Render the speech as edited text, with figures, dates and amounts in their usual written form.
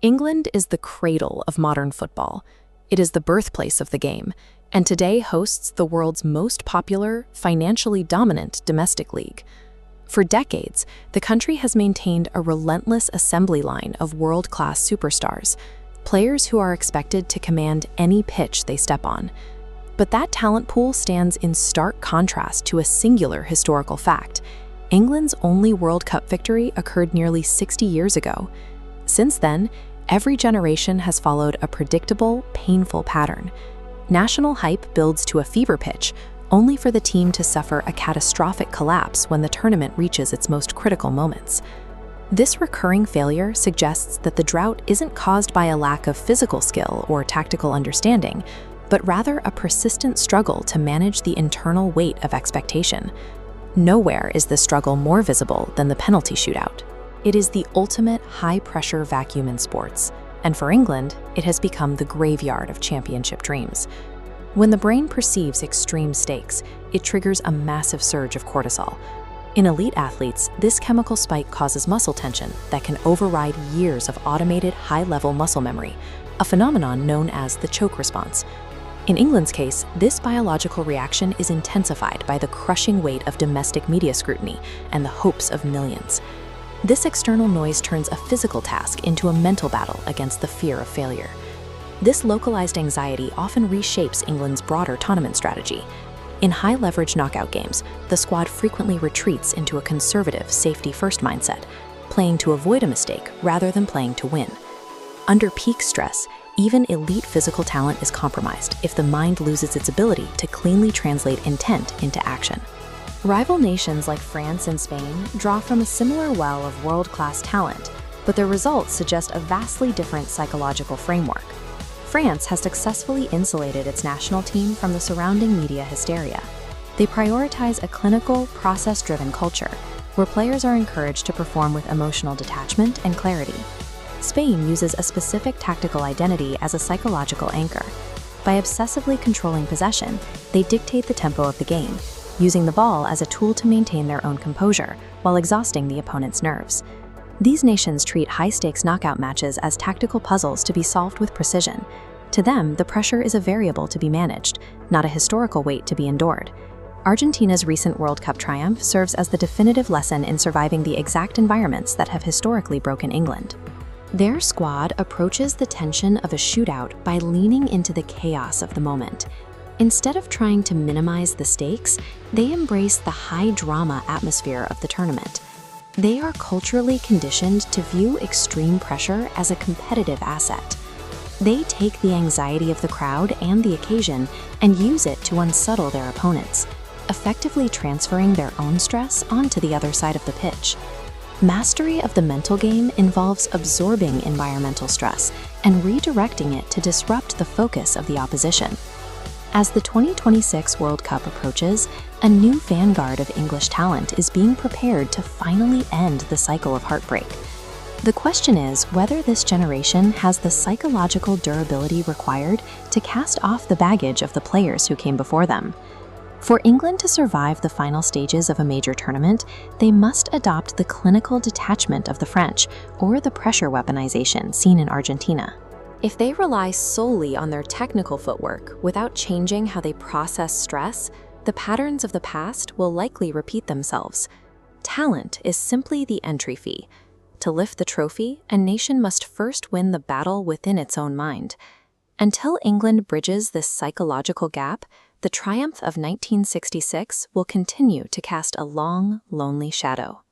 England is the cradle of modern football. It is the birthplace of the game, and today hosts the world's most popular, financially dominant domestic league. For decades, the country has maintained a relentless assembly line of world-class superstars, players who are expected to command any pitch they step on. But that talent pool stands in stark contrast to a singular historical fact. England's only World Cup victory occurred nearly 60 years ago. Since then, every generation has followed a predictable, painful pattern. National hype builds to a fever pitch, only for the team to suffer a catastrophic collapse when the tournament reaches its most critical moments. This recurring failure suggests that the drought isn't caused by a lack of physical skill or tactical understanding, but rather a persistent struggle to manage the internal weight of expectation. Nowhere is this struggle more visible than the penalty shootout. It is the ultimate high-pressure vacuum in sports, and for England, it has become the graveyard of championship dreams. When the brain perceives extreme stakes, it triggers a massive surge of cortisol. In elite athletes, this chemical spike causes muscle tension that can override years of automated high-level muscle memory, a phenomenon known as the choke response. In England's case, this biological reaction is intensified by the crushing weight of domestic media scrutiny and the hopes of millions. This external noise turns a physical task into a mental battle against the fear of failure. This localized anxiety often reshapes England's broader tournament strategy. In high-leverage knockout games, the squad frequently retreats into a conservative, safety-first mindset, playing to avoid a mistake rather than playing to win. Under peak stress, even elite physical talent is compromised if the mind loses its ability to cleanly translate intent into action. Rival nations like France and Spain draw from a similar well of world-class talent, but their results suggest a vastly different psychological framework. France has successfully insulated its national team from the surrounding media hysteria. They prioritize a clinical, process-driven culture, where players are encouraged to perform with emotional detachment and clarity. Spain uses a specific tactical identity as a psychological anchor. By obsessively controlling possession, they dictate the tempo of the game, using the ball as a tool to maintain their own composure while exhausting the opponent's nerves. These nations treat high-stakes knockout matches as tactical puzzles to be solved with precision. To them, the pressure is a variable to be managed, not a historical weight to be endured. Argentina's recent World Cup triumph serves as the definitive lesson in surviving the exact environments that have historically broken England. Their squad approaches the tension of a shootout by leaning into the chaos of the moment. Instead of trying to minimize the stakes, they embrace the high-drama atmosphere of the tournament. They are culturally conditioned to view extreme pressure as a competitive asset. They take the anxiety of the crowd and the occasion and use it to unsettle their opponents, effectively transferring their own stress onto the other side of the pitch. Mastery of the mental game involves absorbing environmental stress and redirecting it to disrupt the focus of the opposition. As the 2026 World Cup approaches, a new vanguard of English talent is being prepared to finally end the cycle of heartbreak. The question is whether this generation has the psychological durability required to cast off the baggage of the players who came before them. For England to survive the final stages of a major tournament, they must adopt the clinical detachment of the French or the pressure weaponization seen in Argentina. If they rely solely on their technical footwork without changing how they process stress, the patterns of the past will likely repeat themselves. Talent is simply the entry fee. To lift the trophy, a nation must first win the battle within its own mind. Until England bridges this psychological gap, the triumph of 1966 will continue to cast a long, lonely shadow.